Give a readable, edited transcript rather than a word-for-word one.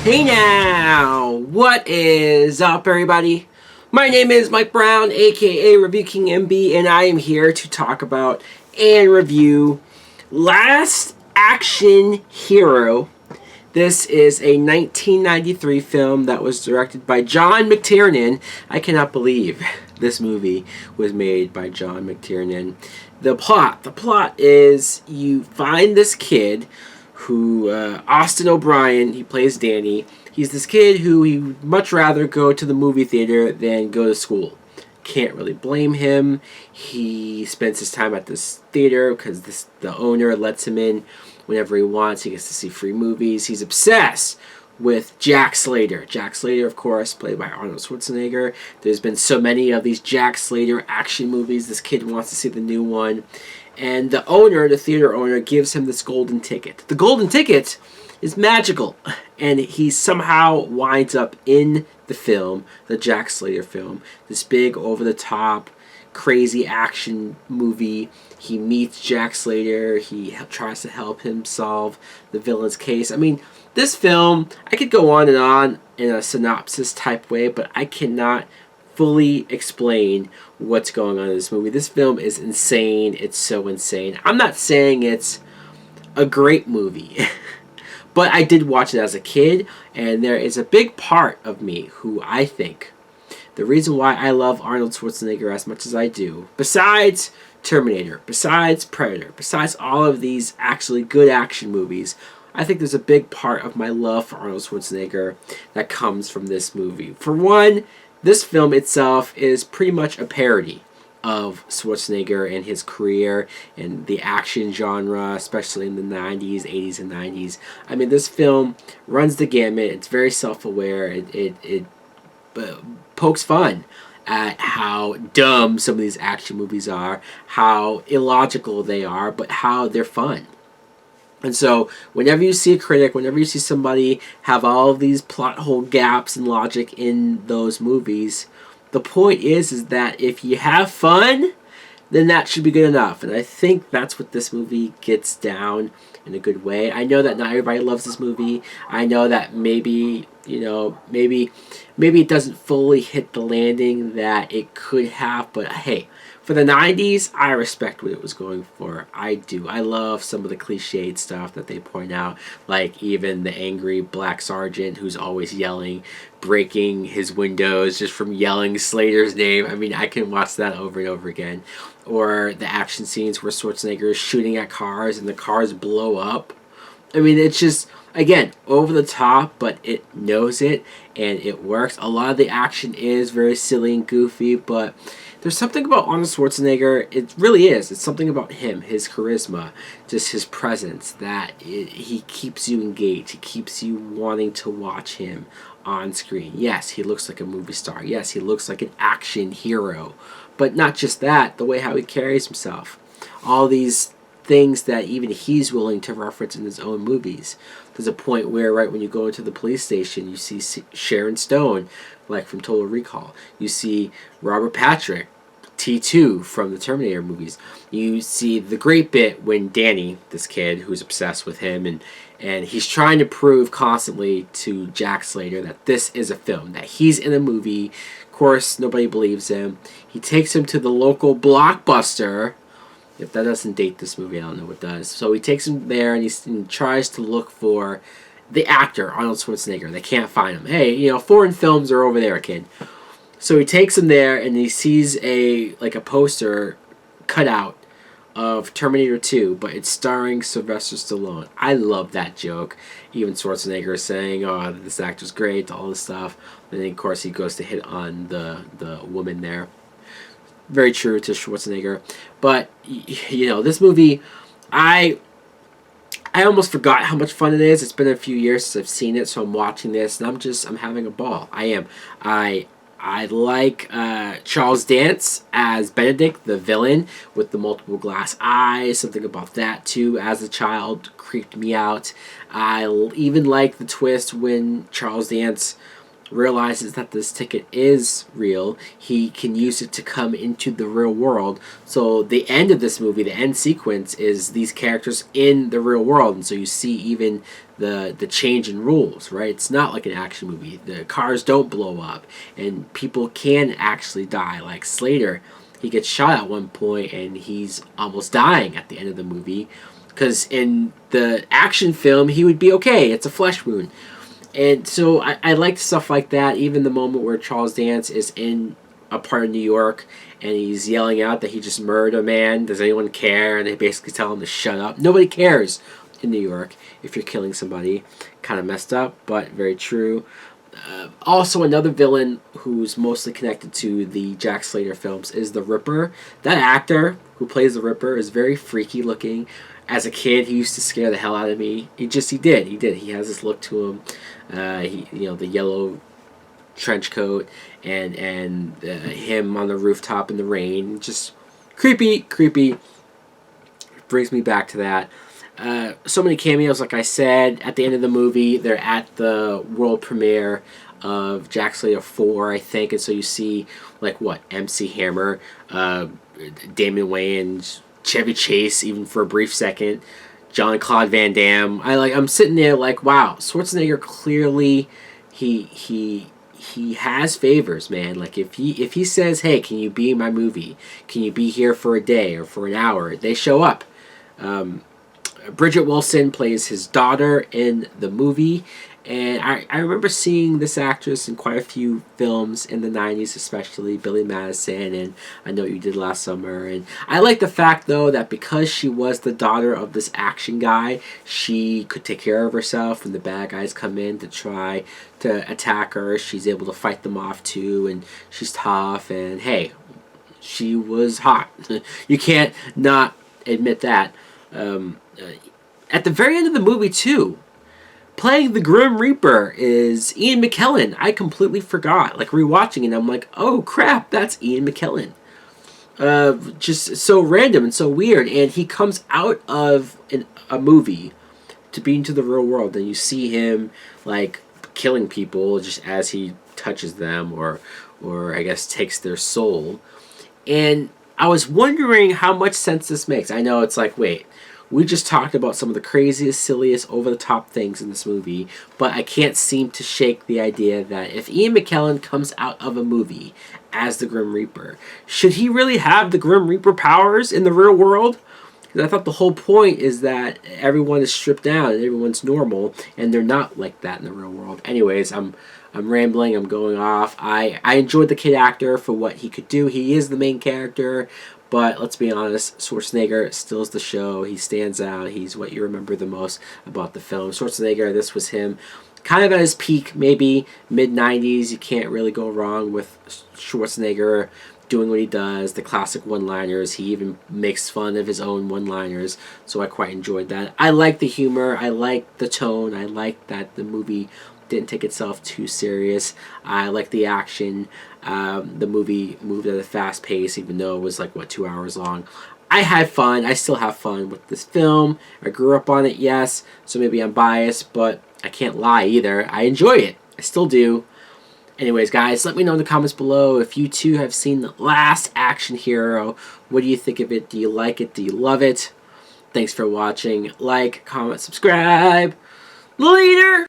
Hey now, what is up, everybody? My name is Mike Brown, aka Review King MB, and I am here to talk about and review Last Action Hero. This is a 1993 film that was directed by John McTiernan. I cannot believe this movie was made by John McTiernan. The plot is you find this kid who, Austin O'Brien, he plays Danny. He's this kid who he would much rather go to the movie theater than go to school. Can't really blame him. He spends his time at this theater because the owner lets him in whenever he wants. He gets to see free movies. He's obsessed with Jack Slater. Jack Slater, of course, played by Arnold Schwarzenegger. There's been so many of these Jack Slater action movies. This kid wants to see the new one. And the owner, the theater owner, gives him this golden ticket. The golden ticket is magical. And he somehow winds up in the film, the Jack Slater film. This big, over-the-top, crazy action movie. He meets Jack Slater. He tries to help him solve the villain's case. I mean, this film, I could go on in a synopsis type way, but I cannot fully explain what's going on in this movie. This film is insane. It's so insane. I'm not saying it's a great movie, but I did watch it as a kid, and there is a big part of me who I think the reason why I love Arnold Schwarzenegger as much as I do, besides Terminator, besides Predator, besides all of these actually good action movies, I think there's a big part of my love for Arnold Schwarzenegger that comes from this movie. For one, this film itself is pretty much a parody of Schwarzenegger and his career and the action genre, especially in the 90s, 80s, and 90s. I mean, this film runs the gamut. It's very self-aware. It pokes fun at how dumb some of these action movies are, how illogical they are, but how they're fun. And so, whenever you see a critic, whenever you see somebody have all of these plot hole gaps and logic in those movies, the point is that if you have fun, then that should be good enough. And I think that's what this movie gets down in a good way. I know that not everybody loves this movie. I know that maybe it doesn't fully hit the landing that it could have, but hey, for the 90s, I respect what it was going for. I do. I love some of the cliched stuff that they point out, like even the angry black sergeant who's always yelling, breaking his windows just from yelling Slater's name. I mean, I can watch that over and over again. Or the action scenes where Schwarzenegger is shooting at cars and the cars blow up. I mean, it's just, again, over the top, but it knows it and it works. A lot of the action is very silly and goofy, but there's something about Arnold Schwarzenegger, it really is. It's something about him, his charisma, just his presence, that he keeps you engaged. He keeps you wanting to watch him on screen. Yes, he looks like a movie star. Yes, he looks like an action hero. But not just that, the way how he carries himself. All these things that even he's willing to reference in his own movies. There's a point where, right when you go into the police station, you see Sharon Stone, like from Total Recall. You see Robert Patrick, T2 from the Terminator movies. You see the great bit when Danny, this kid who's obsessed with him, and he's trying to prove constantly to Jack Slater that this is a film, that he's in a movie. Of course, nobody believes him. He takes him to the local Blockbuster. If that doesn't date this movie, I don't know what does. So he takes him there and he tries to look for the actor, Arnold Schwarzenegger. They can't find him. Hey, foreign films are over there, kid. So he takes him there and he sees a poster cut out of Terminator 2, but it's starring Sylvester Stallone. I love that joke. Even Schwarzenegger is saying, oh, this actor's great, all this stuff. And then, of course, he goes to hit on the woman there. Very true to Schwarzenegger. But, this movie, I almost forgot how much fun it is. It's been a few years since I've seen it, so I'm watching this, and I'm having a ball. I am. I like Charles Dance as Benedict, the villain, with the multiple glass eyes. Something about that, too, as a child, creeped me out. I even like the twist when Charles Dance realizes that this ticket is real, he can use it to come into the real world. So the end of this movie, the end sequence, is these characters in the real world, and so you see even the change in rules, right? It's not like an action movie. The cars don't blow up, and people can actually die. Like Slater, he gets shot at one point, and he's almost dying at the end of the movie, because in the action film he would be okay. It's a flesh wound. And so I like stuff like that. Even the moment where Charles Dance is in a part of New York and he's yelling out that he just murdered a man. Does anyone care? And they basically tell him to shut up. Nobody cares in New York if you're killing somebody. Kind of messed up, but very true. Also, another villain who's mostly connected to the Jack Slater films is the Ripper. That actor who plays the Ripper is very freaky looking. As a kid, he used to scare the hell out of me. He did. He has this look to him. The yellow trench coat and him on the rooftop in the rain. Just creepy. Brings me back to that. So many cameos, like I said. At the end of the movie, they're at the world premiere of Jack Slater 4, I think, and so you see, MC Hammer, Damon Wayans, Chevy Chase, even for a brief second, Jean-Claude Van Damme. I'm sitting there like, wow, Schwarzenegger clearly, he has favors, man. Like, if he says, hey, can you be in my movie? Can you be here for a day or for an hour? They show up. Bridget Wilson plays his daughter in the movie, and I remember seeing this actress in quite a few films in the 90s, especially Billy Madison and I Know What You Did Last Summer. And I like the fact, though, that because she was the daughter of this action guy, she could take care of herself when the bad guys come in to try to attack her. She's able to fight them off, too, and she's tough, and hey, she was hot. You can't not admit that. At the very end of the movie, too, playing the Grim Reaper is Ian McKellen. I completely forgot. Rewatching it, I'm like, oh crap, that's Ian McKellen. Just so random and so weird. And he comes out of a movie to be into the real world, and you see him killing people just as he touches them, or I guess takes their soul. And I was wondering how much sense this makes. I know it's wait. We just talked about some of the craziest, silliest, over-the-top things in this movie, but I can't seem to shake the idea that if Ian McKellen comes out of a movie as the Grim Reaper, should he really have the Grim Reaper powers in the real world? Because I thought the whole point is that everyone is stripped down and everyone's normal, and they're not like that in the real world. Anyways, I'm rambling, I'm going off. I enjoyed the kid actor for what he could do. He is the main character. But let's be honest, Schwarzenegger steals the show. He stands out. He's what you remember the most about the film. Schwarzenegger, this was him kind of at his peak, maybe mid-90s. You can't really go wrong with Schwarzenegger doing what he does, the classic one-liners. He even makes fun of his own one-liners, so I quite enjoyed that. I like the humor. I like the tone. I like that the movie didn't take itself too serious. I like the action. The movie moved at a fast pace, even though it was 2 hours long. I had fun. I still have fun with this film. I grew up on it, yes, so maybe I'm biased, but I can't lie either. I enjoy it. I still do. Anyways, guys, let me know in the comments below if you too have seen The Last Action Hero. What do you think of it? Do you like it? Do you love it? Thanks for watching. Like, comment, subscribe. Later!